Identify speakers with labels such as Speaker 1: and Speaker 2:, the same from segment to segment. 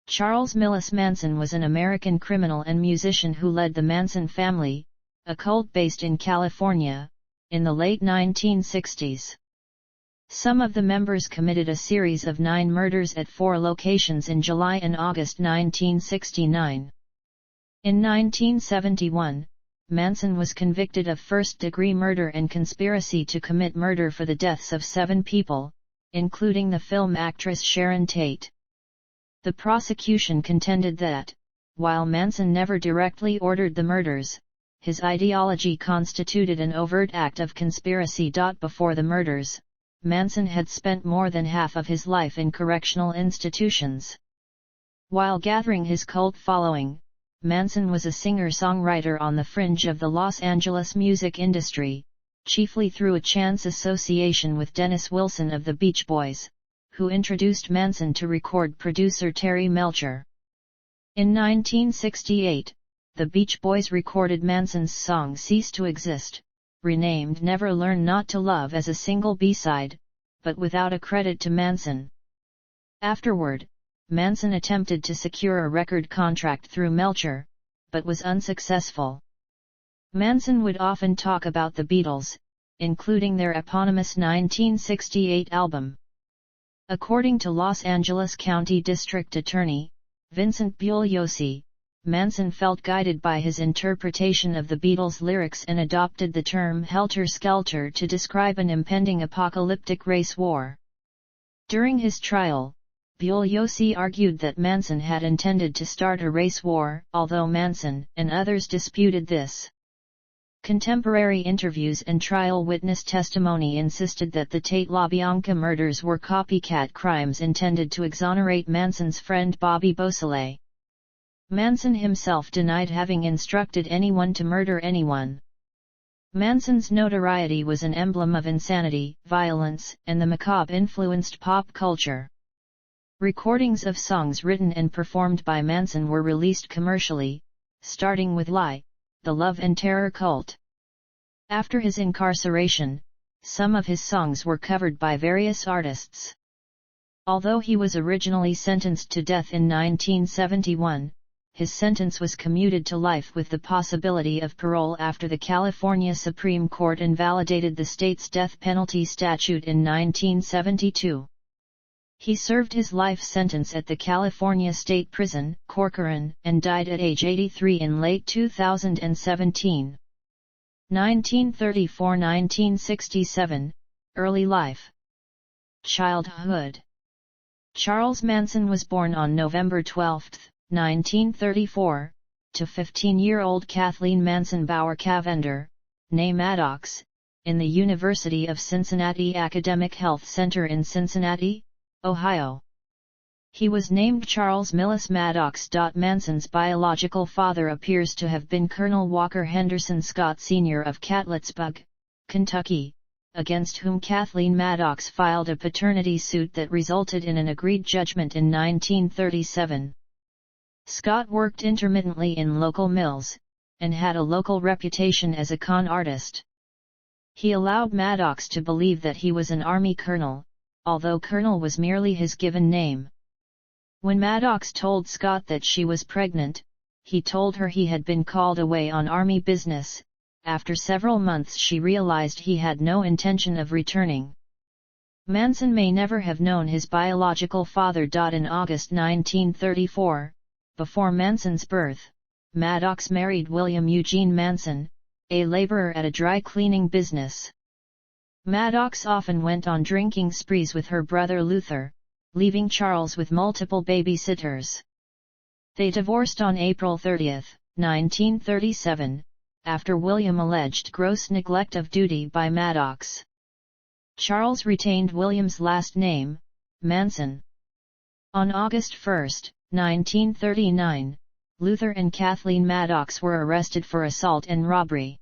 Speaker 1: Charles Milles Manson was an American criminal and musician who led the Manson Family, a cult based in California, in the late 1960s. Some of the members committed a series of 9 murders at 4 locations in July and August 1969. In 1971, Manson was convicted of first-degree murder and conspiracy to commit murder for the deaths of 7 people, including the film actress Sharon Tate. The prosecution contended that, while Manson never directly ordered the murders, his ideology constituted an overt act of conspiracy. Before the murders, Manson had spent more than half of his life in correctional institutions. While gathering his cult following, Manson was a singer-songwriter on the fringe of the Los Angeles music industry, chiefly through a chance association with Dennis Wilson of the Beach Boys, who introduced Manson to record producer Terry Melcher. In 1968, the Beach Boys recorded Manson's song Cease to Exist, renamed Never Learn Not to Love as a single B-side, but without a credit to Manson. Afterward, Manson attempted to secure a record contract through Melcher, but was unsuccessful. Manson would often talk about the Beatles, including their eponymous 1968 album. According to Los Angeles County District Attorney, Vincent Bugliosi, Manson felt guided by his interpretation of the Beatles' lyrics and adopted the term helter-skelter to describe an impending apocalyptic race war. During his trial, Bugliosi argued that Manson had intended to start a race war, although Manson and others disputed this. Contemporary interviews and trial witness testimony insisted that the Tate LaBianca murders were copycat crimes intended to exonerate Manson's friend Bobby Beausoleil. Manson himself denied having instructed anyone to murder anyone. Manson's notoriety was an emblem of insanity, violence, and the macabre influenced pop culture. Recordings of songs written and performed by Manson were released commercially, starting with Lie, the Love and Terror Cult. After his incarceration, some of his songs were covered by various artists. Although he was originally sentenced to death in 1971, his sentence was commuted to life with the possibility of parole after the California Supreme Court invalidated the state's death penalty statute in 1972. He served his life sentence at the California State Prison, Corcoran, and died at age 83 in late 2017. 1934–1967, Early life. Childhood. Charles Manson was born on November 12, 1934, to 15-year-old Kathleen Manson Bauer Cavender, née Maddox, in the University of Cincinnati Academic Health Center in Cincinnati, Ohio. He was named Charles Milles Maddox. Manson's biological father appears to have been Colonel Walker Henderson Scott Sr. of Catlettsburg, Kentucky, against whom Kathleen Maddox filed a paternity suit that resulted in an agreed judgment in 1937. Scott worked intermittently in local mills, and had a local reputation as a con artist. He allowed Maddox to believe that he was an Army colonel, although colonel was merely his given name. When Maddox told Scott that she was pregnant, he told her he had been called away on Army business. After several months she realized he had no intention of returning. Manson may never have known his biological father. In August 1934, before Manson's birth, Maddox married William Eugene Manson, a laborer at a dry cleaning business. Maddox often went on drinking sprees with her brother Luther, leaving Charles with multiple babysitters. They divorced on April 30, 1937, after William alleged gross neglect of duty by Maddox. Charles retained William's last name, Manson. On August 1, 1939, Luther and Kathleen Maddox were arrested for assault and robbery.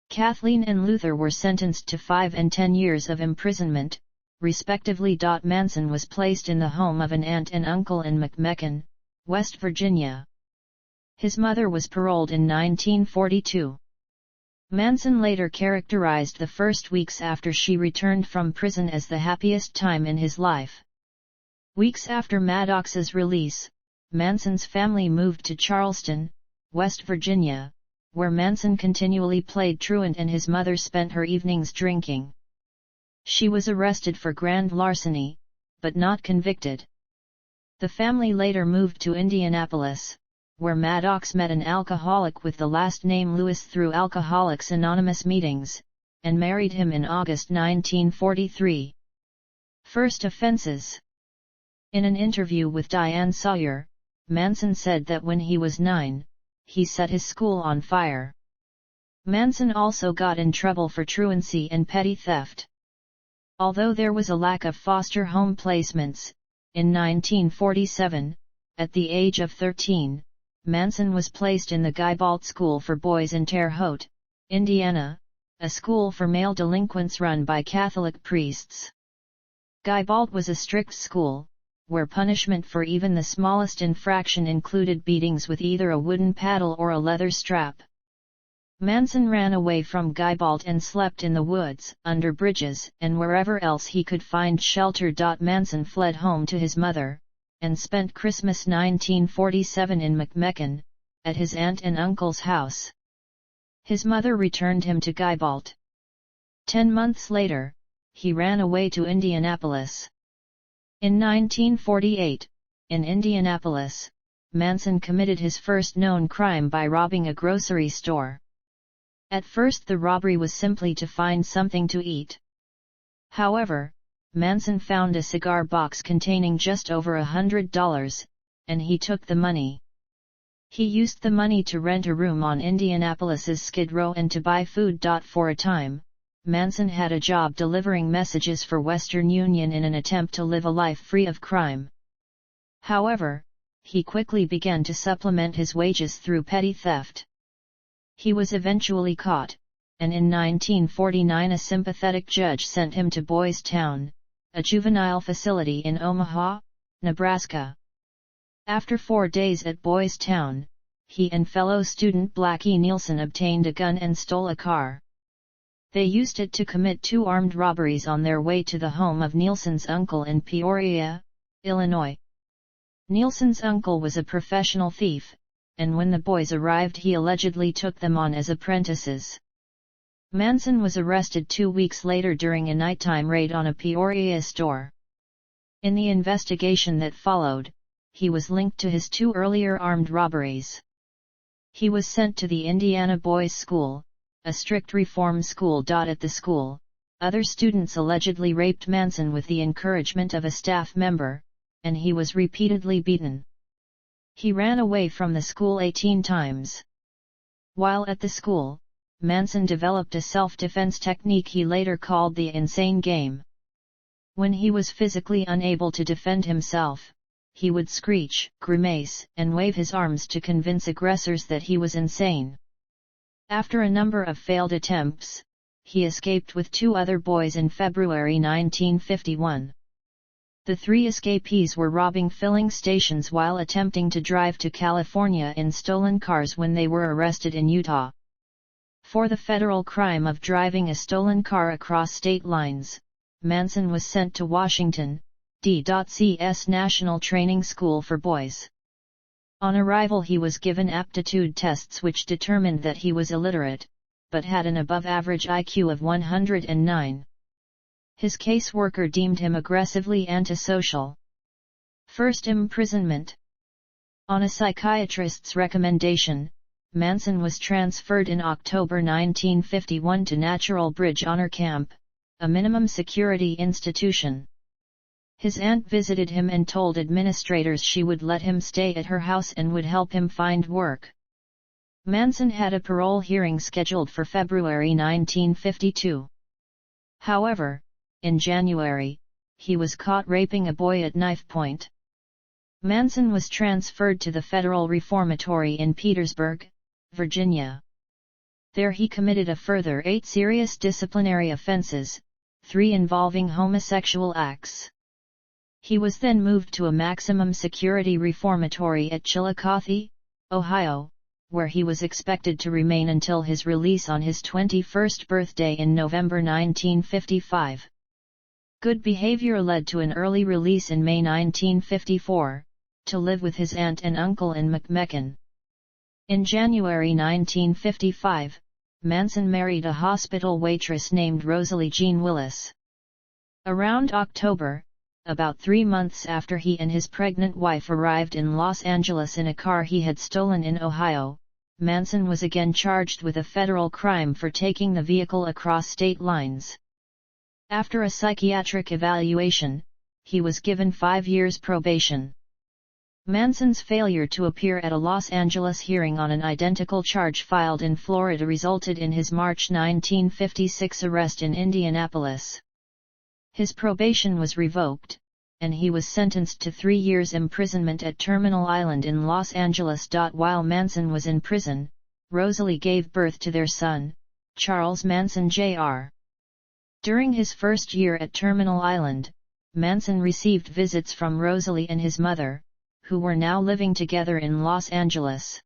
Speaker 1: Kathleen and Luther were sentenced to 5 and 10 years of imprisonment, respectively. Manson was placed in the home of an aunt and uncle in McMecken, West Virginia. His mother was paroled in 1942. Manson later characterized the first weeks after she returned from prison as the happiest time in his life. Weeks after Maddox's release, Manson's family moved to Charleston, West Virginia, where Manson continually played truant and his mother spent her evenings drinking. She was arrested for grand larceny, but not convicted. The family later moved to Indianapolis, where Maddox met an alcoholic with the last name Lewis through Alcoholics Anonymous meetings, and married him in August 1943. First offenses. In an interview with Diane Sawyer, Manson said that when he was 9, he set his school on fire. Manson also got in trouble for truancy and petty theft. Although there was a lack of foster home placements, in 1947, at the age of 13, Manson was placed in the Guybaldt School for Boys in Terre Haute, Indiana, a school for male delinquents run by Catholic priests. Guybaldt was a strict school, where punishment for even the smallest infraction included beatings with either a wooden paddle or a leather strap. Manson ran away from Guybaldt and slept in the woods, under bridges, and wherever else he could find shelter. Manson fled home to his mother, and spent Christmas 1947 in McMecken, at his aunt and uncle's house. His mother returned him to Guybaldt. 10 months later, he ran away to Indianapolis. In 1948, in Indianapolis, Manson committed his first known crime by robbing a grocery store. At first the robbery was simply to find something to eat. However, Manson found a cigar box containing just over $100, and he took the money. He used the money to rent a room on Indianapolis's Skid Row and to buy food. For a time, Manson had a job delivering messages for Western Union in an attempt to live a life free of crime. However, he quickly began to supplement his wages through petty theft. He was eventually caught, and in 1949 a sympathetic judge sent him to Boys Town, a juvenile facility in Omaha, Nebraska. After 4 days at Boys Town, he and fellow student Blackie Nielsen obtained a gun and stole a car. They used it to commit 2 armed robberies on their way to the home of Nielsen's uncle in Peoria, Illinois. Nielsen's uncle was a professional thief, and when the boys arrived he allegedly took them on as apprentices. Manson was arrested 2 weeks later during a nighttime raid on a Peoria store. In the investigation that followed, he was linked to his 2 earlier armed robberies. He was sent to the Indiana Boys' School, a strict reform school. At the school, other students allegedly raped Manson with the encouragement of a staff member, and he was repeatedly beaten. He ran away from the school 18 times. While at the school, Manson developed a self-defense technique he later called the insane game. When he was physically unable to defend himself, he would screech, grimace, and wave his arms to convince aggressors that he was insane. After a number of failed attempts, he escaped with 2 other boys in February 1951. The 3 escapees were robbing filling stations while attempting to drive to California in stolen cars when they were arrested in Utah. For the federal crime of driving a stolen car across state lines, Manson was sent to Washington, D.C.'s National Training School for Boys. On arrival he was given aptitude tests which determined that he was illiterate, but had an above-average IQ of 109. His caseworker deemed him aggressively antisocial. First imprisonment. On a psychiatrist's recommendation, Manson was transferred in October 1951 to Natural Bridge Honor Camp, a minimum security institution. His aunt visited him and told administrators she would let him stay at her house and would help him find work. Manson had a parole hearing scheduled for February 1952. However, in January, he was caught raping a boy at knife point. Manson was transferred to the Federal Reformatory in Petersburg, Virginia. There he committed a further 8 serious disciplinary offenses, 3 involving homosexual acts. He was then moved to a maximum security reformatory at Chillicothe, Ohio, where he was expected to remain until his release on his 21st birthday in November 1955. Good behavior led to an early release in May 1954, to live with his aunt and uncle in McMecken. In January 1955, Manson married a hospital waitress named Rosalie Jean Willis. Around October, about 3 months after he and his pregnant wife arrived in Los Angeles in a car he had stolen in Ohio, Manson was again charged with a federal crime for taking the vehicle across state lines. After a psychiatric evaluation, he was given 5 years probation. Manson's failure to appear at a Los Angeles hearing on an identical charge filed in Florida resulted in his March 1956 arrest in Indianapolis. His probation was revoked, and he was sentenced to 3 years imprisonment at Terminal Island in Los Angeles. While Manson was in prison, Rosalie gave birth to their son, Charles Manson Jr. During his first year at Terminal Island, Manson received visits from Rosalie and his mother, who were now living together in Los Angeles.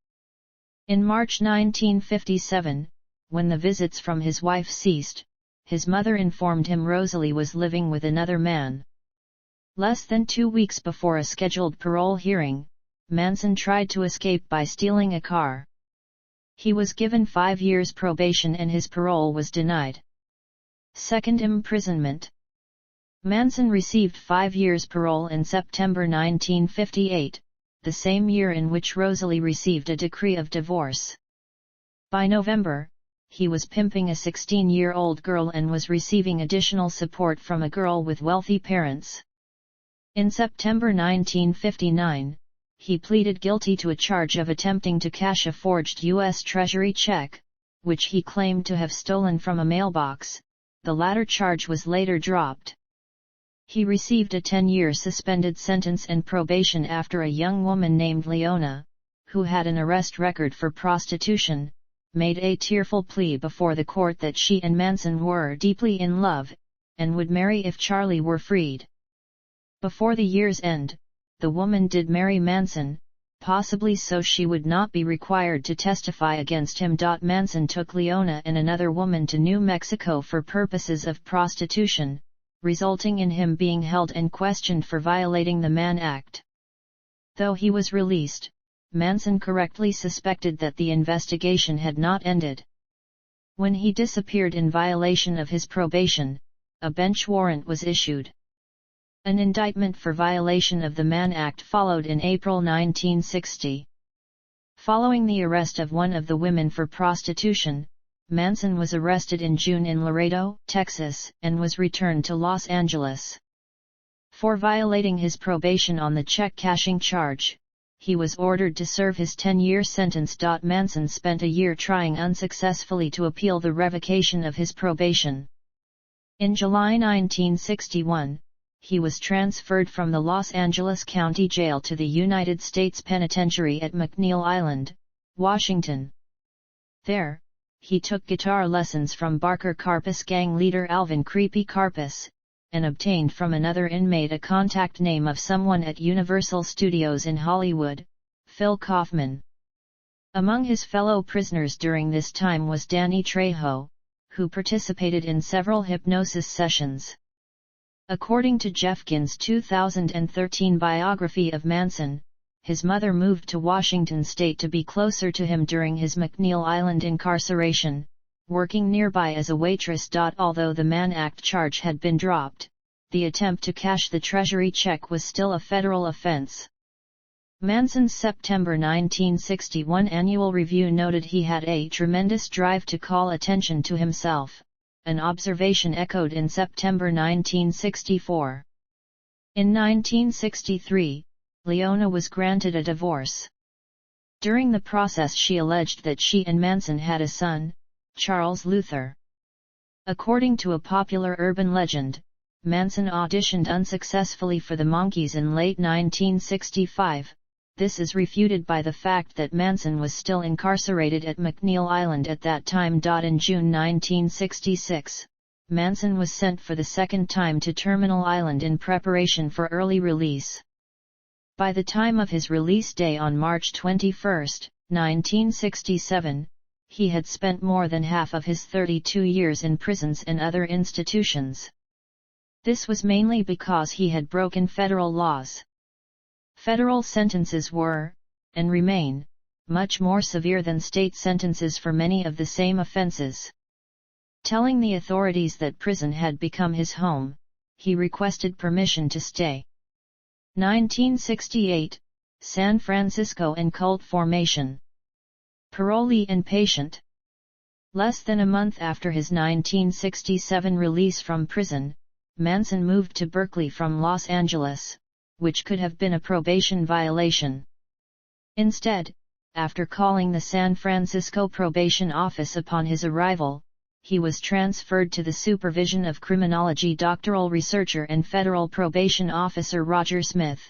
Speaker 1: In March 1957, when the visits from his wife ceased, his mother informed him Rosalie was living with another man. Less than 2 weeks before a scheduled parole hearing, Manson tried to escape by stealing a car. He was given 5 years probation and his parole was denied. Second imprisonment. Manson received 5 years parole in September 1958, the same year in which Rosalie received a decree of divorce. By November, he was pimping a 16-year-old girl and was receiving additional support from a girl with wealthy parents. In September 1959, he pleaded guilty to a charge of attempting to cash a forged U.S. Treasury check, which he claimed to have stolen from a mailbox. The latter charge was later dropped. He received a 10-year suspended sentence and probation after a young woman named Leona, who had an arrest record for prostitution, made a tearful plea before the court that she and Manson were deeply in love, and would marry if Charlie were freed. Before the year's end, the woman did marry Manson, possibly so she would not be required to testify against him. Manson took Leona and another woman to New Mexico for purposes of prostitution, resulting in him being held and questioned for violating the Mann Act. Though he was released, Manson correctly suspected that the investigation had not ended. When he disappeared in violation of his probation, a bench warrant was issued. An indictment for violation of the Mann Act followed in April 1960. Following the arrest of one of the women for prostitution, Manson was arrested in June in Laredo, Texas, and was returned to Los Angeles. For violating his probation on the check-cashing charge, he was ordered to serve his 10-year sentence. Manson spent a year trying unsuccessfully to appeal the revocation of his probation. In July 1961, he was transferred from the Los Angeles County Jail to the United States Penitentiary at McNeil Island, Washington. There, he took guitar lessons from Barker Karpus gang leader Alvin Creepy Karpus, and obtained from another inmate a contact name of someone at Universal Studios in Hollywood, Phil Kaufman. Among his fellow prisoners during this time was Danny Trejo, who participated in several hypnosis sessions. According to Jeffkin's 2013 biography of Manson, his mother moved to Washington state to be closer to him during his McNeil Island incarceration, working nearby as a waitress. Although the Mann Act charge had been dropped, the attempt to cash the Treasury check was still a federal offense. Manson's September 1961 annual review noted he had a tremendous drive to call attention to himself, an observation echoed in September 1964. In 1963, Leona was granted a divorce. During the process she alleged that she and Manson had a son, Charles Luther. According to a popular urban legend, Manson auditioned unsuccessfully for the Monkees in late 1965. This is refuted by the fact that Manson was still incarcerated at McNeil Island at that time. In June 1966, Manson was sent for the second time to Terminal Island in preparation for early release. By the time of his release day on March 21, 1967, he had spent more than half of his 32 years in prisons and other institutions. This was mainly because he had broken federal laws. Federal sentences were, and remain, much more severe than state sentences for many of the same offenses. Telling the authorities that prison had become his home, he requested permission to stay. 1968, San Francisco and cult formation. Parolee and patient. Less than a month after his 1967 release from prison, Manson moved to Berkeley from Los Angeles, which could have been a probation violation. Instead, after calling the San Francisco probation office upon his arrival, he was transferred to the supervision of criminology doctoral researcher and federal probation officer Roger Smith.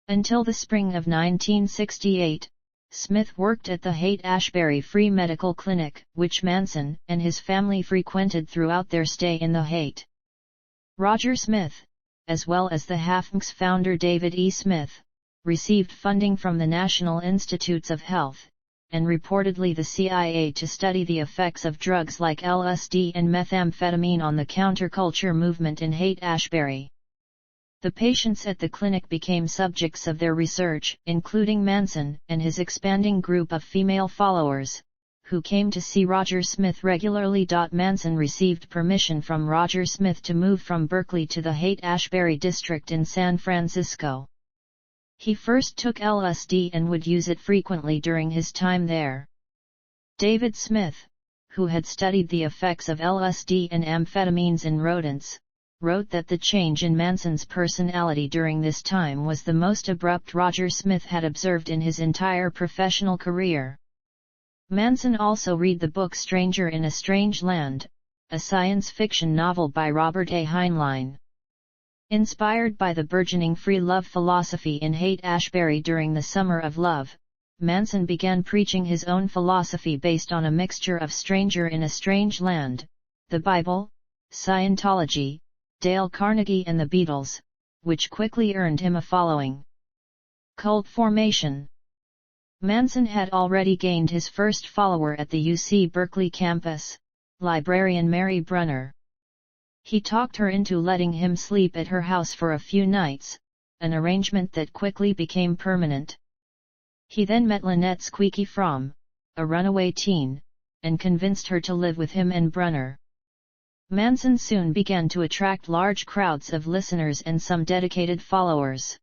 Speaker 1: Until the spring of 1968, Smith worked at the Haight-Ashbury Free Medical Clinic, which Manson and his family frequented throughout their stay in the Haight. Roger Smith, as well as the HAFMC's founder David E. Smith, received funding from the National Institutes of Health, and reportedly the CIA to study the effects of drugs like LSD and methamphetamine on the counterculture movement in Haight-Ashbury. The patients at the clinic became subjects of their research, including Manson and his expanding group of female followers, who came to see Roger Smith regularly. Manson received permission from Roger Smith to move from Berkeley to the Haight-Ashbury district in San Francisco. He first took LSD and would use it frequently during his time there. David Smith, who had studied the effects of LSD and amphetamines in rodents, wrote that the change in Manson's personality during this time was the most abrupt Roger Smith had observed in his entire professional career. Manson also read the book Stranger in a Strange Land, a science fiction novel by Robert A. Heinlein. Inspired by the burgeoning free love philosophy in Haight-Ashbury during the Summer of Love, Manson began preaching his own philosophy based on a mixture of Stranger in a Strange Land, the Bible, Scientology, Dale Carnegie and the Beatles, which quickly earned him a following. Cult formation. Manson had already gained his first follower at the UC Berkeley campus, librarian Mary Brunner. He talked her into letting him sleep at her house for a few nights, an arrangement that quickly became permanent. He then met Lynette Squeaky Fromm, a runaway teen, and convinced her to live with him and Brunner. Manson soon began to attract large crowds of listeners and some dedicated followers.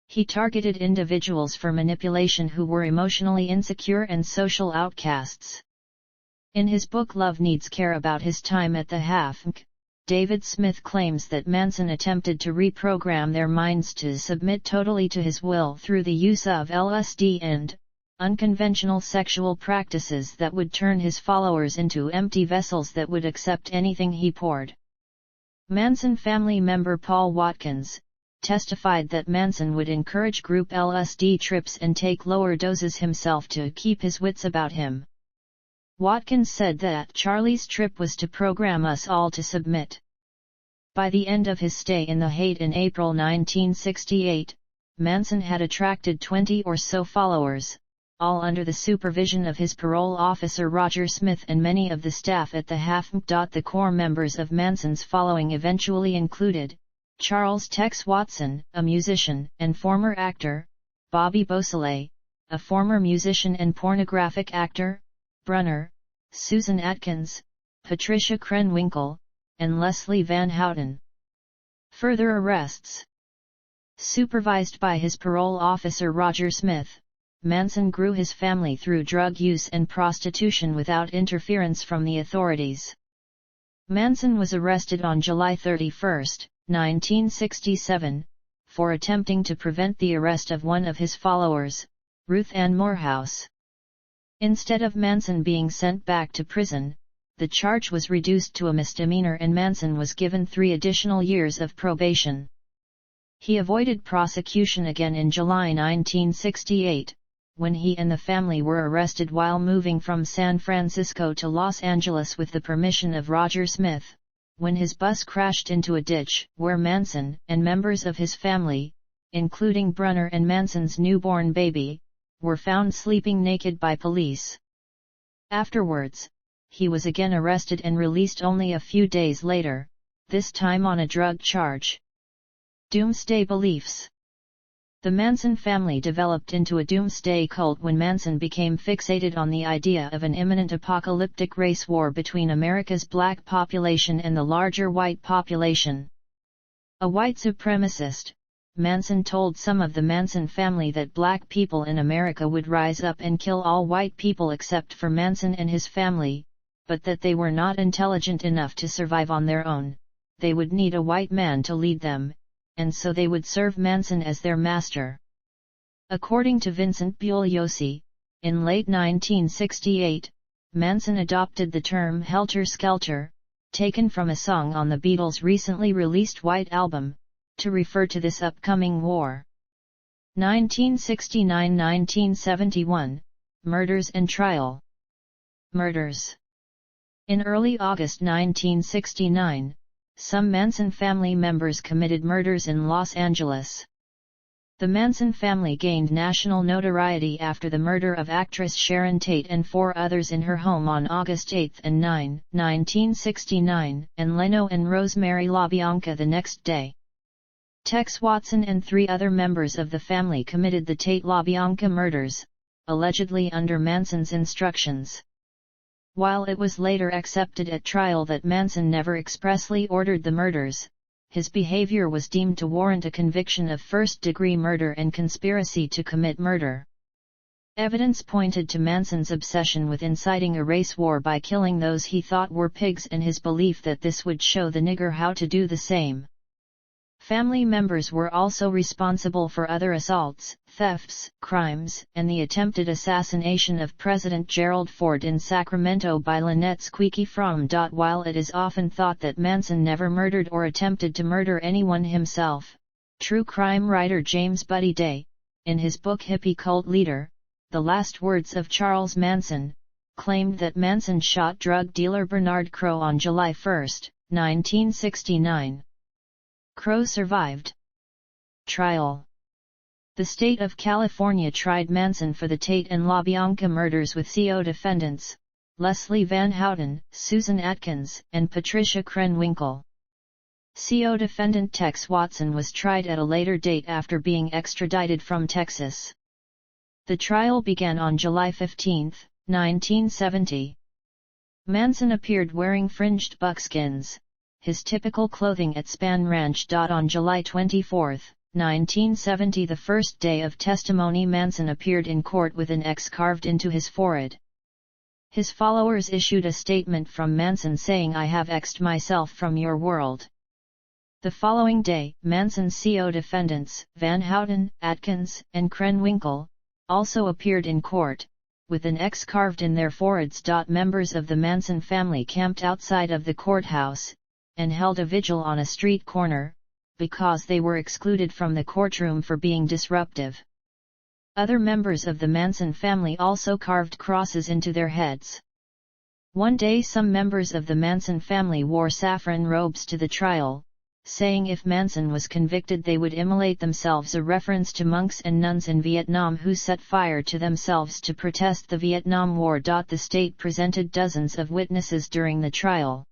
Speaker 1: He targeted individuals for manipulation who were emotionally insecure and social outcasts. In his book Love Needs Care about his time at the HAFMC, David Smith claims that Manson attempted to reprogram their minds to submit totally to his will through the use of LSD and unconventional sexual practices that would turn his followers into empty vessels that would accept anything he poured. Manson family member Paul Watkins testified that Manson would encourage group LSD trips and take lower doses himself to keep his wits about him. Watkins said that Charlie's trip was to program us all to submit. By the end of his stay in the Haight in April 1968, Manson had attracted 20 or so followers, all under the supervision of his parole officer Roger Smith and many of the staff at the HAFMC. The core members of Manson's following eventually included Charles Tex Watson, a musician and former actor, Bobby Beausoleil, a former musician and pornographic actor, Brunner, Susan Atkins, Patricia Krenwinkel, and Leslie Van Houten. Further arrests. Supervised by his parole officer Roger Smith, Manson grew his family through drug use and prostitution without interference from the authorities. Manson was arrested on July 31, 1967, for attempting to prevent the arrest of one of his followers, Ruth Ann Morehouse. Instead of Manson being sent back to prison, the charge was reduced to a misdemeanor and Manson was given 3 additional years of probation. He avoided prosecution again in July 1968, when he and the family were arrested while moving from San Francisco to Los Angeles with the permission of Roger Smith, when his bus crashed into a ditch where Manson and members of his family, including Brunner and Manson's newborn baby, were found sleeping naked by police. Afterwards, he was again arrested and released only a few days later, this time on a drug charge. Doomsday beliefs. The Manson family developed into a doomsday cult when Manson became fixated on the idea of an imminent apocalyptic race war between America's black population and the larger white population. A white supremacist, Manson told some of the Manson family that black people in America would rise up and kill all white people except for Manson and his family, but that they were not intelligent enough to survive on their own, they would need a white man to lead them, and so they would serve Manson as their master. According to Vincent Bugliosi, in late 1968, Manson adopted the term helter-skelter, taken from a song on the Beatles' recently released White Album, to refer to this upcoming war. 1969–1971, Murders and Trial. Murders. In early August 1969, some Manson family members committed murders in Los Angeles. The Manson family gained national notoriety after the murder of actress Sharon Tate and 4 others in her home on August 8 and 9, 1969, and Leno and Rosemary LaBianca the next day. Tex Watson and 3 other members of the family committed the Tate-LaBianca murders, allegedly under Manson's instructions. While it was later accepted at trial that Manson never expressly ordered the murders, his behavior was deemed to warrant a conviction of first-degree murder and conspiracy to commit murder. Evidence pointed to Manson's obsession with inciting a race war by killing those he thought were pigs and his belief that this would show the nigger how to do the same. Family members were also responsible for other assaults, thefts, crimes, and the attempted assassination of President Gerald Ford in Sacramento by Lynette Squeaky Fromm. While it is often thought that Manson never murdered or attempted to murder anyone himself, true crime writer James Buddy Day, in his book Hippie Cult Leader, The Last Words of Charles Manson, claimed that Manson shot drug dealer Bernard Crowe on July 1, 1969. Crowe survived. Trial. The state of California tried Manson for the Tate and LaBianca murders with CO defendants, Leslie Van Houten, Susan Atkins, and Patricia Krenwinkel. CO defendant Tex Watson was tried at a later date after being extradited from Texas. The trial began on July 15, 1970. Manson appeared wearing fringed buckskins, his typical clothing at Span Ranch. On July 24, 1970, the first day of testimony, Manson appeared in court with an X carved into his forehead. His followers issued a statement from Manson saying, "I have X'd myself from your world." The following day, Manson's CO defendants, Van Houten, Atkins, and Krenwinkel, also appeared in court, with an X carved in their foreheads. Members of the Manson family camped outside of the courthouse, and held a vigil on a street corner, because they were excluded from the courtroom for being disruptive. Other members of the Manson family also carved crosses into their heads. One day some members of the Manson family wore saffron robes to the trial, saying if Manson was convicted they would immolate themselves, a reference to monks and nuns in Vietnam who set fire to themselves to protest the Vietnam War. The state presented dozens of witnesses during the trial.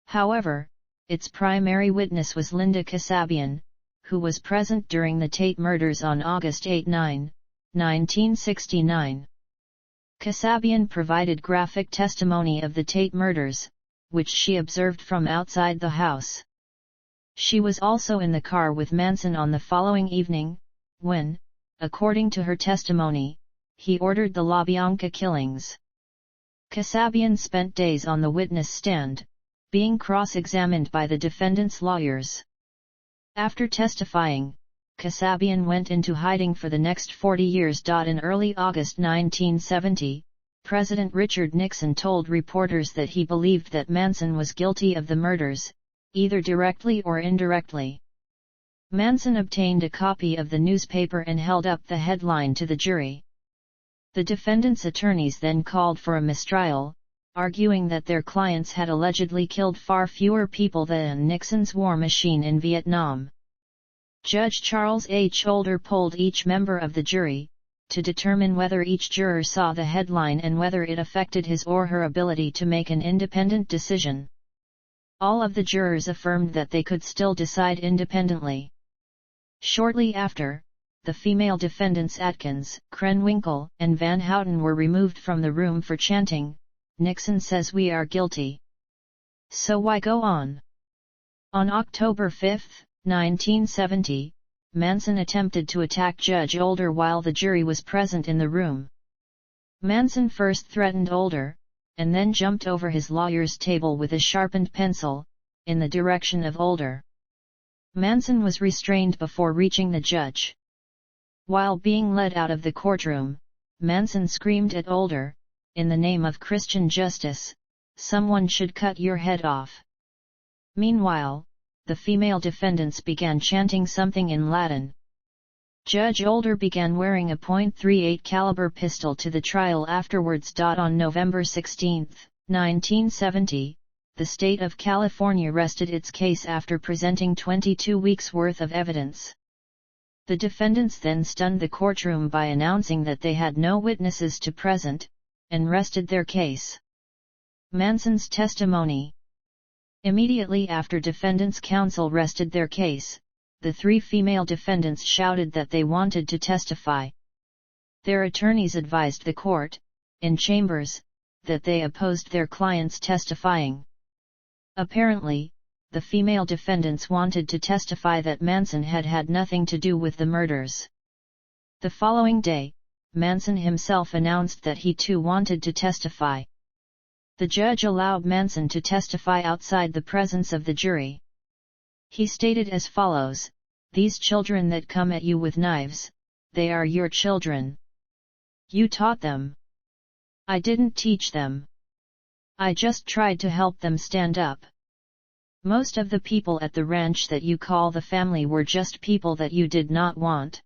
Speaker 1: However, its primary witness was Linda Kasabian, who was present during the Tate murders on August 8–9, 1969. Kasabian provided graphic testimony of the Tate murders, which she observed from outside the house. She was also in the car with Manson on the following evening, when, according to her testimony, he ordered the LaBianca killings. Kasabian spent days on the witness stand, being cross-examined by the defendant's lawyers. After testifying, Kasabian went into hiding for the next 40 years. In early August 1970, President Richard Nixon told reporters that he believed that Manson was guilty of the murders, either directly or indirectly. Manson obtained a copy of the newspaper and held up the headline to the jury. The defendant's attorneys then called for a mistrial, arguing that their clients had allegedly killed far fewer people than Nixon's war machine in Vietnam. Judge Charles H. Holder polled each member of the jury, to determine whether each juror saw the headline and whether it affected his or her ability to make an independent decision. All of the jurors affirmed that they could still decide independently. Shortly after, the female defendants Atkins, Krenwinkel, and Van Houten were removed from the room for chanting, "Nixon says we are guilty. So why go on?" On October 5, 1970, Manson attempted to attack Judge Older while the jury was present in the room. Manson first threatened Older, and then jumped over his lawyer's table with a sharpened pencil, in the direction of Older. Manson was restrained before reaching the judge. While being led out of the courtroom, Manson screamed at Older, "In the name of Christian justice, someone should cut your head off." Meanwhile, the female defendants began chanting something in Latin. Judge Older began wearing a .38 caliber pistol to the trial afterwards. On November 16, 1970, the state of California rested its case after presenting 22 weeks' worth of evidence. The defendants then stunned the courtroom by announcing that they had no witnesses to present, and rested their case. Manson's testimony. Immediately after defendants' counsel rested their case, the three female defendants shouted that they wanted to testify. Their attorneys advised the court, in chambers, that they opposed their clients testifying. Apparently, the female defendants wanted to testify that Manson had had nothing to do with the murders. The following day, Manson himself announced that he too wanted to testify. The judge allowed Manson to testify outside the presence of the jury. He stated as follows, "These children that come at you with knives, they are your children. You taught them. I didn't teach them. I just tried to help them stand up. Most of the people at the ranch that you call the family were just people that you did not want."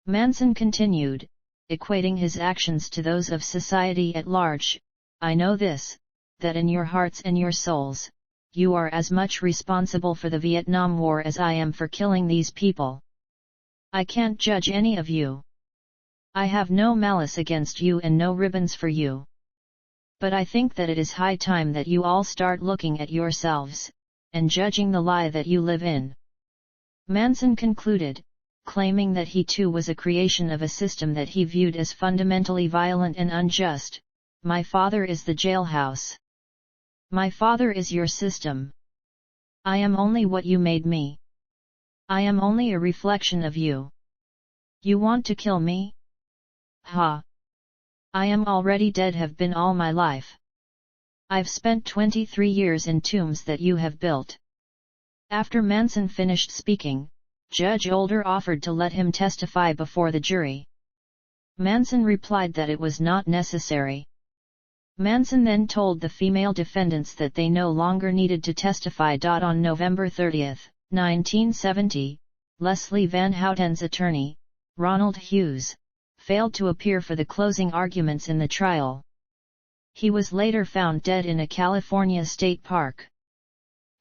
Speaker 1: Manson continued, equating his actions to those of society at large, "I know this, that in your hearts and your souls, you are as much responsible for the Vietnam War as I am for killing these people. I can't judge any of you. I have no malice against you and no ribbons for you. But I think that it is high time that you all start looking at yourselves, and judging the lie that you live in." Manson concluded, claiming that he too was a creation of a system that he viewed as fundamentally violent and unjust. "My father is the jailhouse. My father is your system. I am only what you made me. I am only a reflection of you. You want to kill me? Ha! I am already dead, have been all my life. I've spent 23 years in tombs that you have built." After Manson finished speaking, Judge Older offered to let him testify before the jury. Manson replied that it was not necessary. Manson then told the female defendants that they no longer needed to testify. On November 30, 1970, Leslie Van Houten's attorney, Ronald Hughes, failed to appear for the closing arguments in the trial. He was later found dead in a California state park.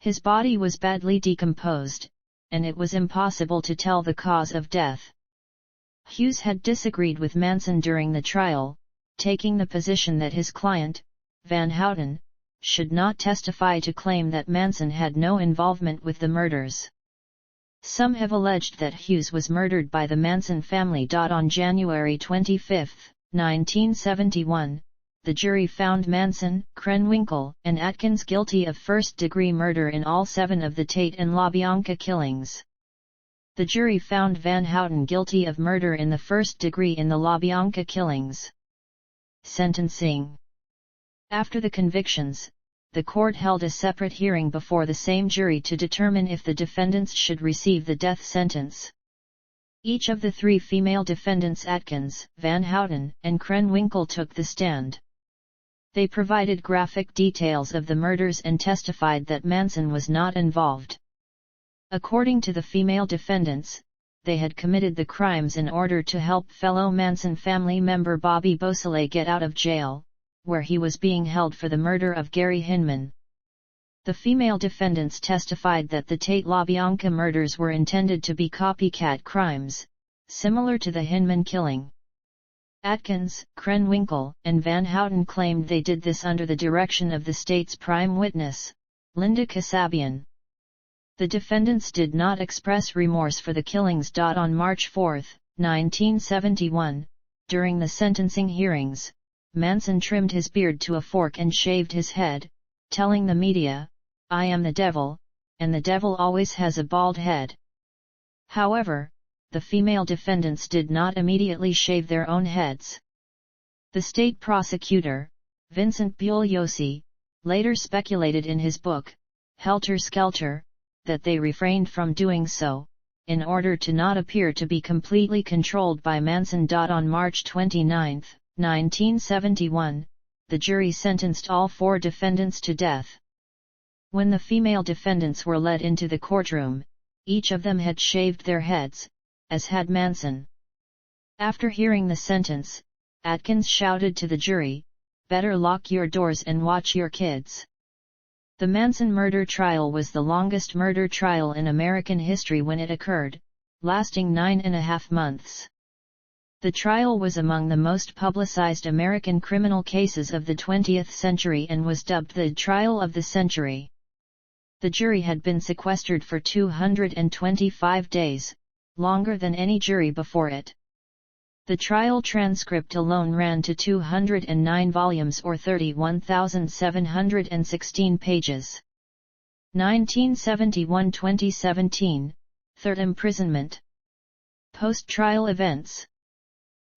Speaker 1: His body was badly decomposed, and it was impossible to tell the cause of death. Hughes had disagreed with Manson during the trial, taking the position that his client, Van Houten, should not testify to claim that Manson had no involvement with the murders. Some have alleged that Hughes was murdered by the Manson family. On January 25, 1971, the jury found Manson, Krenwinkel, and Atkins guilty of first-degree murder in all 7 of the Tate and LaBianca killings. The jury found Van Houten guilty of murder in the first degree in the LaBianca killings. Sentencing. After the convictions, the court held a separate hearing before the same jury to determine if the defendants should receive the death sentence. Each of the 3 female defendants Atkins, Van Houten, and Krenwinkel took the stand. They provided graphic details of the murders and testified that Manson was not involved. According to the female defendants, they had committed the crimes in order to help fellow Manson family member Bobby Beausoleil get out of jail, where he was being held for the murder of Gary Hinman. The female defendants testified that the Tate LaBianca murders were intended to be copycat crimes, similar to the Hinman killing. Atkins, Krenwinkel, and Van Houten claimed they did this under the direction of the state's prime witness, Linda Kasabian. The defendants did not express remorse for the killings. On March 4, 1971, during the sentencing hearings, Manson trimmed his beard to a fork and shaved his head, telling the media, "I am the devil, and the devil always has a bald head." However, the female defendants did not immediately shave their own heads. The state prosecutor, Vincent Bugliosi, later speculated in his book, Helter Skelter, that they refrained from doing so, in order to not appear to be completely controlled by Manson. On March 29, 1971, the jury sentenced all 4 defendants to death. When the female defendants were led into the courtroom, each of them had shaved their heads, as had Manson. After hearing the sentence, Atkins shouted to the jury, "Better lock your doors and watch your kids." The Manson murder trial was the longest murder trial in American history when it occurred, lasting 9.5 months. The trial was among the most publicized American criminal cases of the 20th century and was dubbed the trial of the century. The jury had been sequestered for 225 days, longer than any jury before it. The trial transcript alone ran to 209 volumes or 31,716 pages. 1971–2017, third imprisonment. Post-trial events.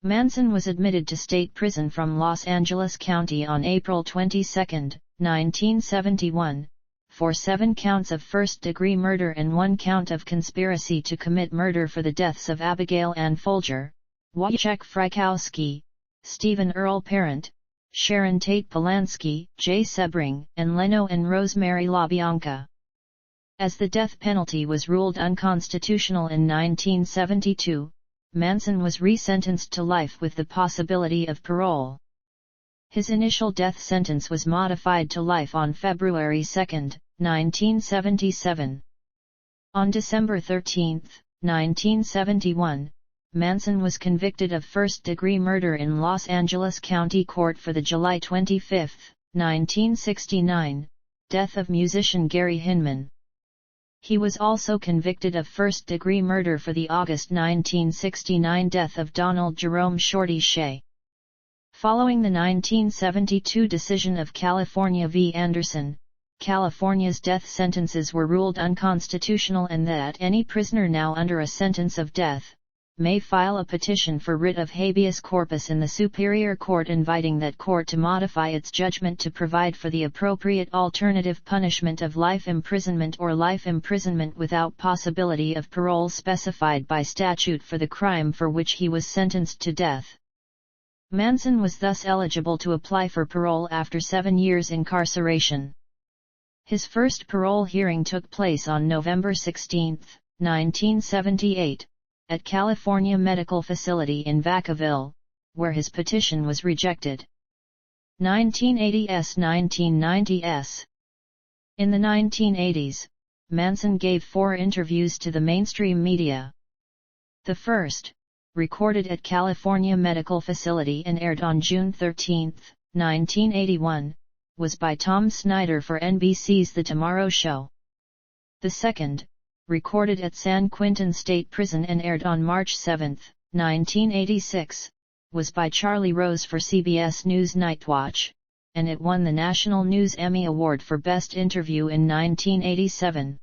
Speaker 1: Manson was admitted to state prison from Los Angeles County on April 22, 1971, for 7 counts of first-degree murder and 1 count of conspiracy to commit murder for the deaths of Abigail Ann Folger, Wojciech Frykowski, Stephen Earl Parent, Sharon Tate Polanski, Jay Sebring, and Leno and Rosemary LaBianca. As the death penalty was ruled unconstitutional in 1972, Manson was resentenced to life with the possibility of parole. His initial death sentence was modified to life on February 2, 1977. On December 13, 1971, Manson was convicted of first-degree murder in Los Angeles County Court for the July 25, 1969, death of musician Gary Hinman. He was also convicted of first-degree murder for the August 1969 death of Donald Jerome Shorty Shea. Following the 1972 decision of California v. Anderson, California's death sentences were ruled unconstitutional and that any prisoner now under a sentence of death may file a petition for writ of habeas corpus in the Superior Court inviting that court to modify its judgment to provide for the appropriate alternative punishment of life imprisonment or life imprisonment without possibility of parole specified by statute for the crime for which he was sentenced to death. Manson was thus eligible to apply for parole after 7 years incarceration. His first parole hearing took place on November 16, 1978. At California Medical Facility in Vacaville, where his petition was rejected. 1980s–1990s. In the 1980s, Manson gave 4 interviews to the mainstream media. The first, recorded at California Medical Facility and aired on June 13, 1981, was by Tom Snyder for NBC's The Tomorrow Show. The second, recorded at San Quentin State Prison and aired on March 7, 1986, was by Charlie Rose for CBS News Nightwatch, and it won the National News Emmy Award for Best Interview in 1987.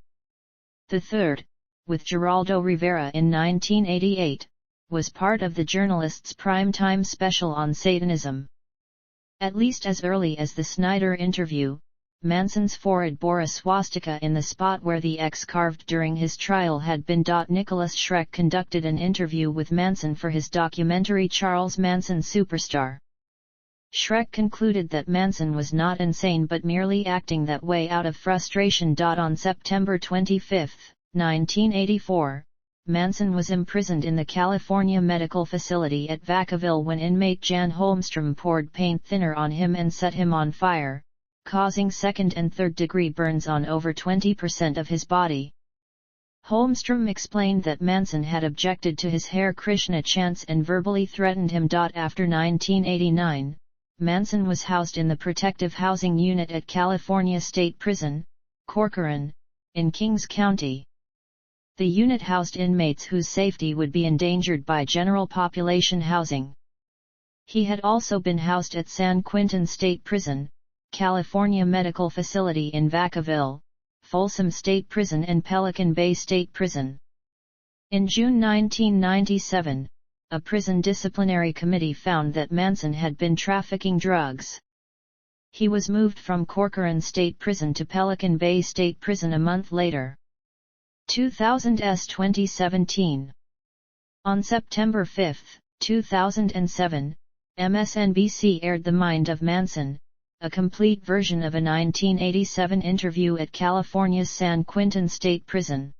Speaker 1: The third, with Geraldo Rivera in 1988, was part of the journalist's primetime special on Satanism. At least as early as the Snyder interview, Manson's forehead bore a swastika in the spot where the X carved during his trial had been. Nicholas Schreck conducted an interview with Manson for his documentary Charles Manson Superstar. Schreck concluded that Manson was not insane but merely acting that way out of frustration. On September 25, 1984, Manson was imprisoned in the California Medical Facility at Vacaville when inmate Jan Holmstrom poured paint thinner on him and set him on fire, causing second- and third-degree burns on over 20% of his body. Holmstrom explained that Manson had objected to his Hare Krishna chants and verbally threatened him. After 1989, Manson was housed in the Protective Housing Unit at California State Prison, Corcoran, in Kings County. The unit housed inmates whose safety would be endangered by general population housing. He had also been housed at San Quentin State Prison, California Medical Facility in Vacaville, Folsom State Prison and Pelican Bay State Prison. In June 1997, a prison disciplinary committee found that Manson had been trafficking drugs. He was moved from Corcoran State Prison to Pelican Bay State Prison a month later. 2017. On September 5, 2007, MSNBC aired The Mind of Manson, a complete version of a 1987 interview at California's San Quentin State Prison.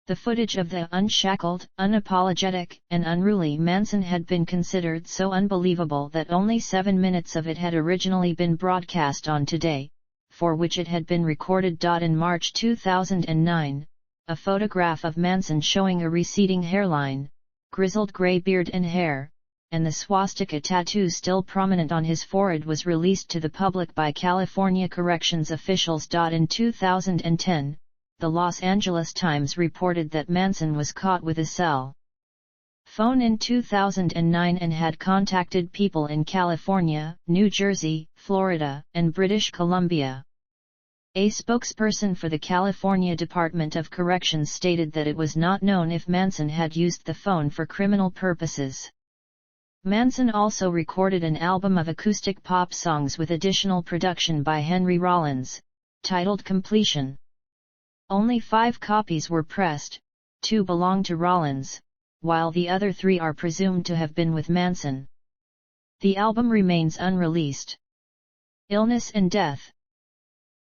Speaker 1: The footage of the unshackled, unapologetic, and unruly Manson had been considered so unbelievable that only 7 minutes of it had originally been broadcast on Today, for which it had been recorded. In March 2009, a photograph of Manson showing a receding hairline, grizzled gray beard and hair, and the swastika tattoo still prominent on his forehead was released to the public by California corrections officials. In 2010, the Los Angeles Times reported that Manson was caught with a cell phone in 2009 and had contacted people in California, New Jersey, Florida, and British Columbia. A spokesperson for the California Department of Corrections stated that it was not known if Manson had used the phone for criminal purposes. Manson also recorded an album of acoustic pop songs with additional production by Henry Rollins, titled Completion. Only 5 copies were pressed, 2 belong to Rollins, while the other 3 are presumed to have been with Manson. The album remains unreleased. Illness and death.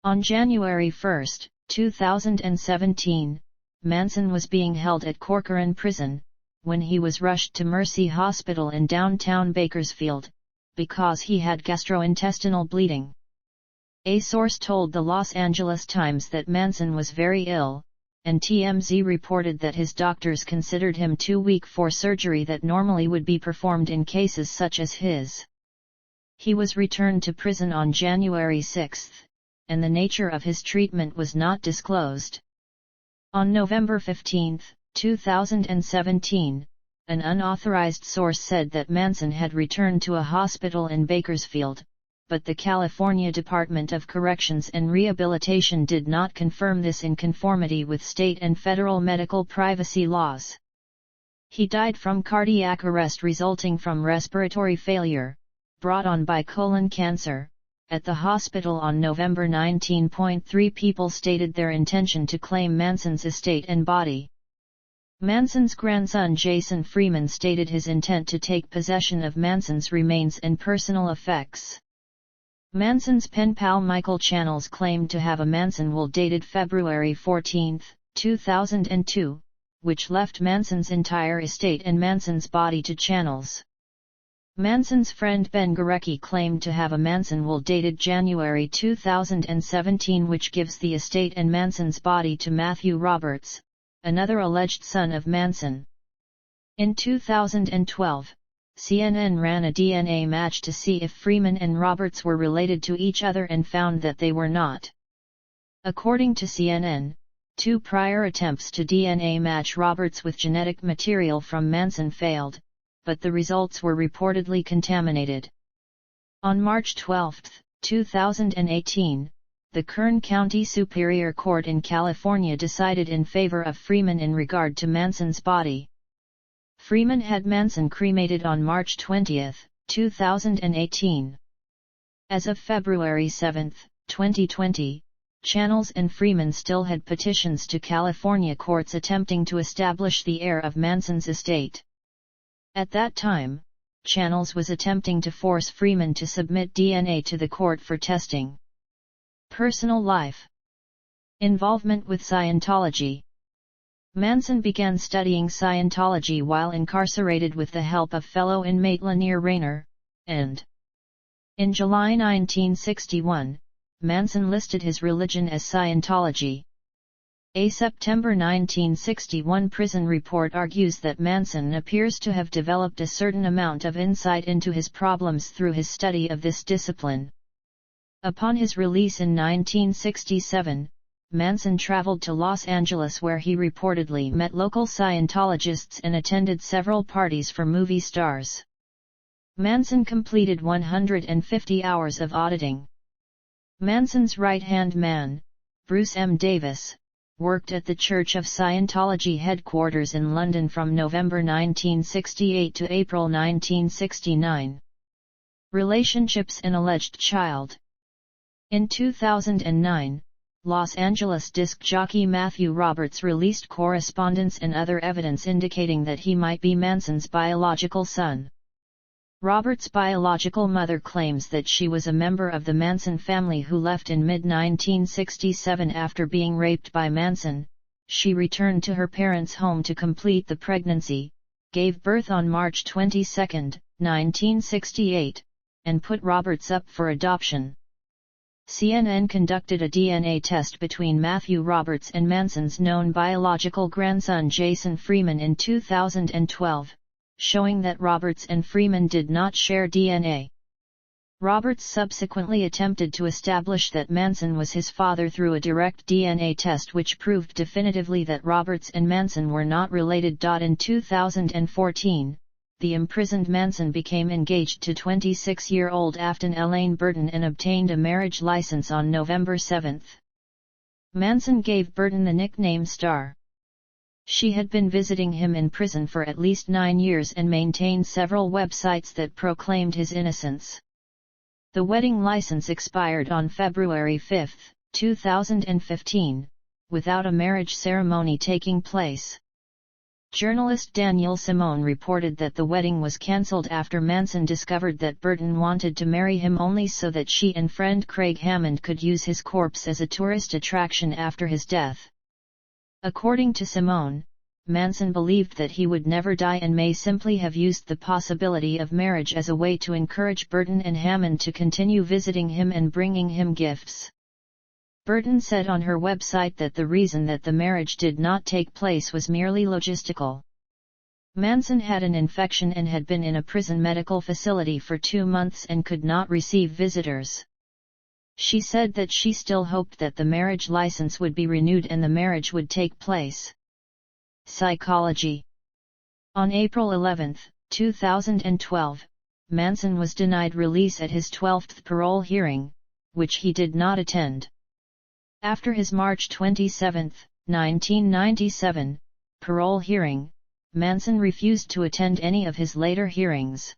Speaker 1: On January 1, 2017, Manson was being held at Corcoran Prison, when he was rushed to Mercy Hospital in downtown Bakersfield, because he had gastrointestinal bleeding. A source told the Los Angeles Times that Manson was very ill, and TMZ reported that his doctors considered him too weak for surgery that normally would be performed in cases such as his. He was returned to prison on January 6, and the nature of his treatment was not disclosed. On November 15, 2017, an unauthorized source said that Manson had returned to a hospital in Bakersfield, but the California Department of Corrections and Rehabilitation did not confirm this in conformity with state and federal medical privacy laws. He died from cardiac arrest resulting from respiratory failure, brought on by colon cancer, at the hospital on November 19. 3 people stated their intention to claim Manson's estate and body. Manson's grandson Jason Freeman stated his intent to take possession of Manson's remains and personal effects. Manson's pen pal Michael Channels claimed to have a Manson will dated February 14, 2002, which left Manson's entire estate and Manson's body to Channels. Manson's friend Ben Gorecki claimed to have a Manson will dated January 2017, which gives the estate and Manson's body to Matthew Roberts, another alleged son of Manson. In 2012, CNN ran a DNA match to see if Freeman and Roberts were related to each other and found that they were not. According to CNN, 2 prior attempts to DNA match Roberts with genetic material from Manson failed, but the results were reportedly contaminated. On March 12, 2018, the Kern County Superior Court in California decided in favor of Freeman in regard to Manson's body. Freeman had Manson cremated on March 20, 2018. As of February 7, 2020, Channels and Freeman still had petitions to California courts attempting to establish the heir of Manson's estate. At that time, Channels was attempting to force Freeman to submit DNA to the court for testing. Personal life. Involvement with Scientology. Manson began studying Scientology while incarcerated with the help of fellow inmate Lanier Rayner, and in July 1961, Manson listed his religion as Scientology. A September 1961 prison report argues that Manson appears to have developed a certain amount of insight into his problems through his study of this discipline. Upon his release in 1967, Manson traveled to Los Angeles where he reportedly met local Scientologists and attended several parties for movie stars. Manson completed 150 hours of auditing. Manson's right-hand man, Bruce M. Davis, worked at the Church of Scientology headquarters in London from November 1968 to April 1969. Relationships and alleged child. In 2009, Los Angeles disc jockey Matthew Roberts released correspondence and other evidence indicating that he might be Manson's biological son. Roberts' biological mother claims that she was a member of the Manson family who left in mid-1967 after being raped by Manson. She returned to her parents' home to complete the pregnancy, gave birth on March 22, 1968, and put Roberts up for adoption. CNN conducted a DNA test between Matthew Roberts and Manson's known biological grandson Jason Freeman in 2012, showing that Roberts and Freeman did not share DNA. Roberts subsequently attempted to establish that Manson was his father through a direct DNA test which proved definitively that Roberts and Manson were not related. In 2014, the imprisoned Manson became engaged to 26-year-old Afton Elaine Burton and obtained a marriage license on November 7. Manson gave Burton the nickname Star. She had been visiting him in prison for at least 9 years and maintained several websites that proclaimed his innocence. The wedding license expired on February 5, 2015, without a marriage ceremony taking place. Journalist Daniel Simone reported that the wedding was cancelled after Manson discovered that Burton wanted to marry him only so that she and friend Craig Hammond could use his corpse as a tourist attraction after his death. According to Simone, Manson believed that he would never die and may simply have used the possibility of marriage as a way to encourage Burton and Hammond to continue visiting him and bringing him gifts. Burton said on her website that the reason that the marriage did not take place was merely logistical. Manson had an infection and had been in a prison medical facility for 2 months and could not receive visitors. She said that she still hoped that the marriage license would be renewed and the marriage would take place. Psychology. On April 11, 2012, Manson was denied release at his 12th parole hearing, which he did not attend. After his March 27, 1997, parole hearing, Manson refused to attend any of his later hearings.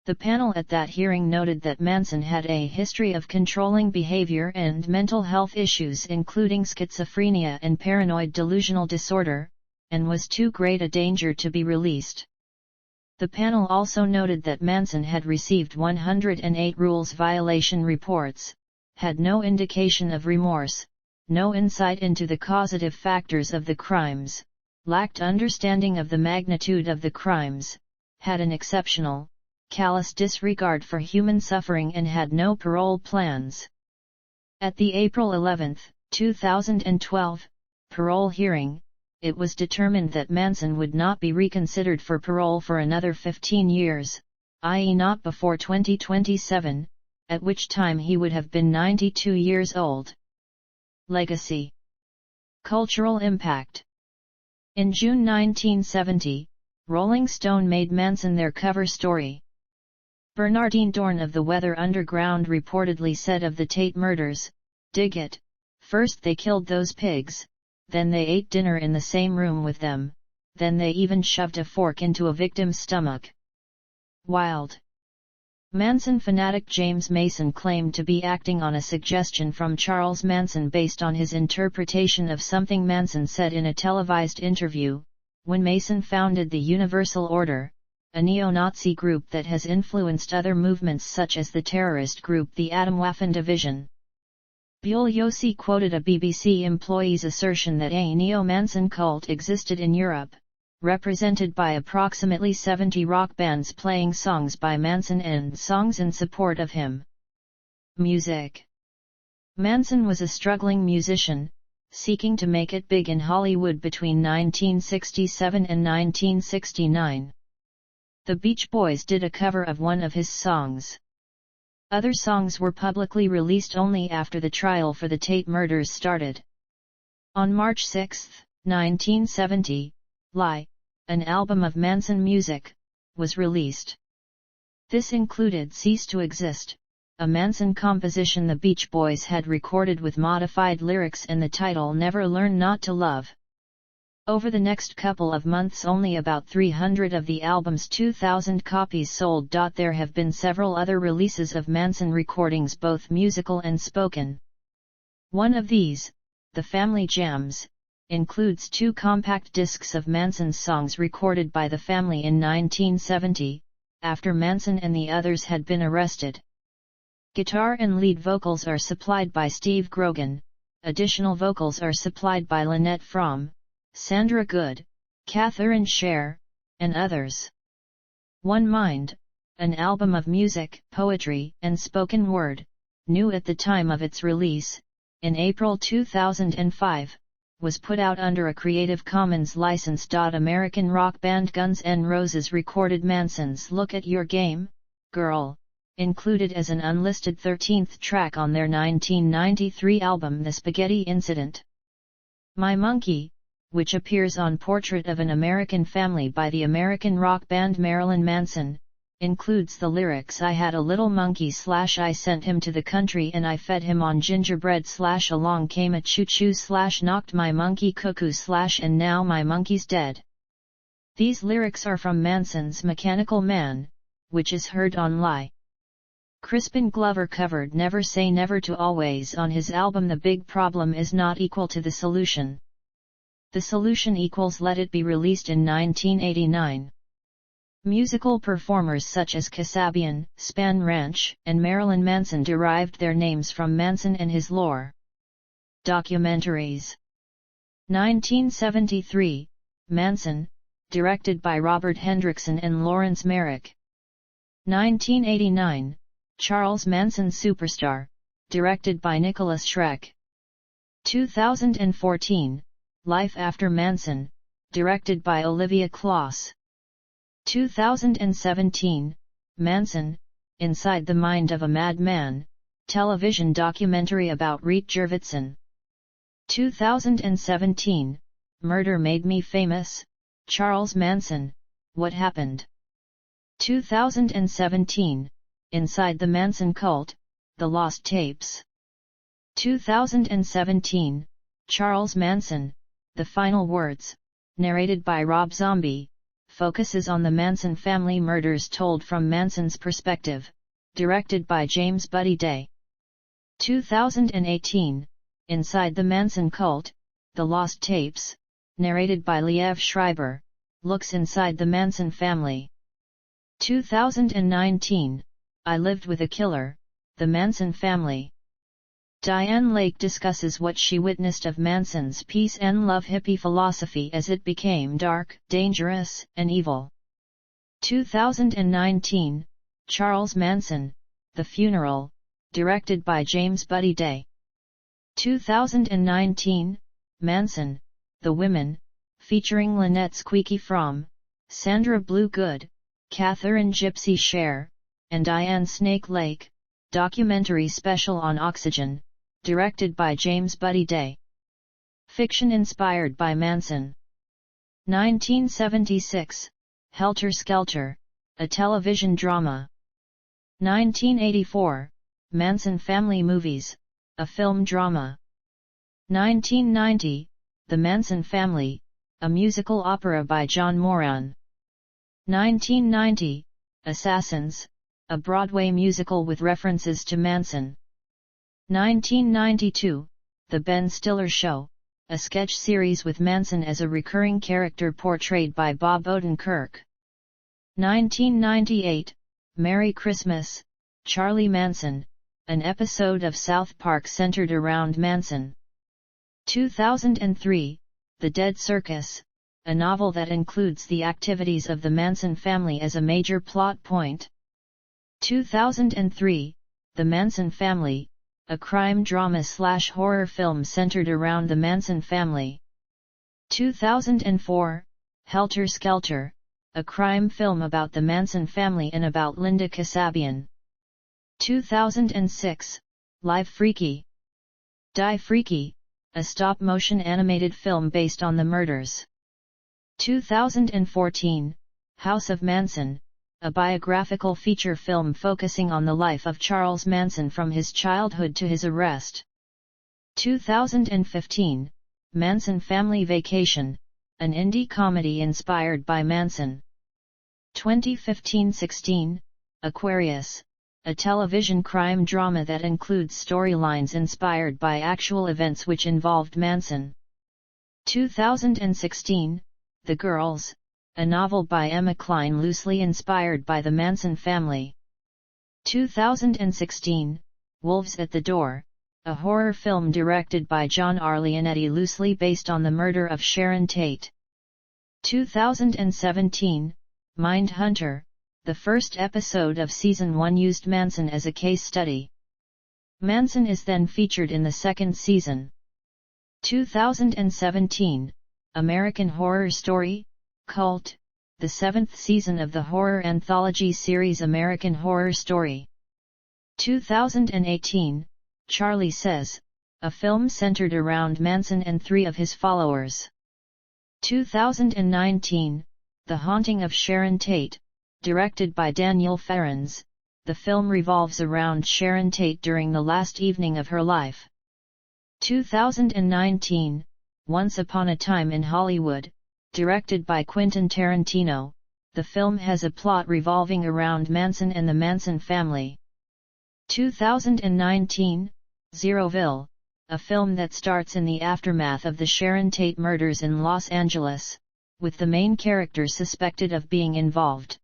Speaker 1: The panel at that hearing noted that Manson had a history of controlling behavior and mental health issues including schizophrenia and paranoid delusional disorder, and was too great a danger to be released. The panel also noted that Manson had received 108 rules violation reports, had no indication of remorse, no insight into the causative factors of the crimes, lacked understanding of the magnitude of the crimes, had an exceptional, callous disregard for human suffering and had no parole plans. At the April 11, 2012, parole hearing, it was determined that Manson would not be reconsidered for parole for another 15 years, i.e. not before 2027, at which time he would have been 92 years old. Legacy. Cultural impact. In June 1970, Rolling Stone made Manson their cover story. Bernardine Dorn of the Weather Underground reportedly said of the Tate murders, "Dig it, first they killed those pigs, then they ate dinner in the same room with them, then they even shoved a fork into a victim's stomach. Wild." Manson fanatic James Mason claimed to be acting on a suggestion from Charles Manson based on his interpretation of something Manson said in a televised interview, when Mason founded the Universal Order, a neo-Nazi group that has influenced other movements such as the terrorist group the Atomwaffen Division. Bugliosi quoted a BBC employee's assertion that a neo-Manson cult existed in Europe, represented by approximately 70 rock bands playing songs by Manson and songs in support of him. Music. Manson was a struggling musician, seeking to make it big in Hollywood between 1967 and 1969. The Beach Boys did a cover of one of his songs. Other songs were publicly released only after the trial for the Tate murders started. On March 6, 1970, Lie, an album of Manson music, was released. This included Cease to Exist, a Manson composition the Beach Boys had recorded with modified lyrics, and the title Never Learn Not to Love. Over the next couple of months only about 300 of the album's 2,000 copies sold. There have been several other releases of Manson recordings, both musical and spoken. One of these, The Family Jams, includes 2 compact discs of Manson's songs recorded by the family in 1970, after Manson and the others had been arrested. Guitar and lead vocals are supplied by Steve Grogan, additional vocals are supplied by Lynette Fromm, Sandra Good, Catherine Scher, and others. One Mind, an album of music, poetry, and spoken word, new at the time of its release, in April 2005, was put out under a Creative Commons license. American rock band Guns N' Roses recorded Manson's Look at Your Game, Girl, included as an unlisted 13th track on their 1993 album The Spaghetti Incident. My Monkey, which appears on Portrait of an American Family by the American rock band Marilyn Manson, includes the lyrics I had a little monkey / I sent him to the country and I fed him on gingerbread / along came a choo-choo / knocked my monkey cuckoo / and now my monkey's dead. These lyrics are from Manson's Mechanical Man, which is heard on Lie. Crispin Glover covered Never Say Never to Always on his album The Big Problem Is Not Equal to the Solution. The Solution equals Let It Be, released in 1989. Musical performers such as Kasabian, Span Ranch, and Marilyn Manson derived their names from Manson and his lore. Documentaries. 1973, Manson, directed by Robert Hendrickson and Lawrence Merrick. 1989, Charles Manson Superstar, directed by Nicholas Schreck. 2014, Life After Manson, directed by Olivia Kloss. 2017, Manson, Inside the Mind of a Madman, television documentary about Reet Jurvetson. 2017, Murder Made Me Famous, Charles Manson, What Happened? 2017, Inside the Manson Cult, The Lost Tapes. 2017, Charles Manson, The Final Words, narrated by Rob Zombie, focuses on the Manson family murders told from Manson's perspective, directed by James Buddy Day. 2018, Inside the Manson Cult, The Lost Tapes, narrated by Liev Schreiber, looks inside the Manson family. 2019, I Lived with a Killer, The Manson Family. Diane Lake discusses what she witnessed of Manson's peace and love hippie philosophy as it became dark, dangerous, and evil. 2019, Charles Manson, The Funeral, directed by James Buddy Day. 2019, Manson, The Women, featuring Lynette Squeaky Fromm, Sandra Blue Good, Catherine Gypsy Scher, and Diane Snake Lake, documentary special on Oxygen, directed by James Buddy Day. Fiction inspired by Manson. 1976, Helter Skelter, a television drama. 1984, Manson Family Movies, a film drama. 1990, The Manson Family, a musical opera by John Moran. 1990, Assassins, a Broadway musical with references to Manson. 1992, The Ben Stiller Show, a sketch series with Manson as a recurring character portrayed by Bob Odenkirk. 1998, Merry Christmas, Charlie Manson, an episode of South Park centered around Manson. 2003, The Dead Circus, a novel that includes the activities of the Manson family as a major plot point. 2003, The Manson Family, a crime drama / horror film centered around the Manson family. 2004, Helter Skelter, a crime film about the Manson family and about Linda Kasabian. 2006, Live Freaky. Die Freaky, a stop-motion animated film based on the murders. 2014, House of Manson, a biographical feature film focusing on the life of Charles Manson from his childhood to his arrest. 2015, Manson Family Vacation, an indie comedy inspired by Manson. 2015-16, Aquarius, a television crime drama that includes storylines inspired by actual events which involved Manson. 2016, The Girls, a novel by Emma Cline loosely inspired by the Manson family. 2016, Wolves at the Door, a horror film directed by John R. Leonetti loosely based on the murder of Sharon Tate. 2017, Mindhunter, the first episode of Season 1 used Manson as a case study. Manson is then featured in the second season. 2017, American Horror Story, Cult, the seventh season of the horror anthology series American Horror Story. 2018, Charlie Says, a film centered around Manson and three of his followers. 2019, The Haunting of Sharon Tate, directed by Daniel Ferrens, the film revolves around Sharon Tate during the last evening of her life. 2019, Once Upon a Time in Hollywood, directed by Quentin Tarantino, the film has a plot revolving around Manson and the Manson family. 2019, Zeroville, a film that starts in the aftermath of the Sharon Tate murders in Los Angeles, with the main character suspected of being involved.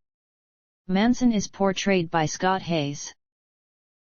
Speaker 1: Manson is portrayed by Scott Hayes.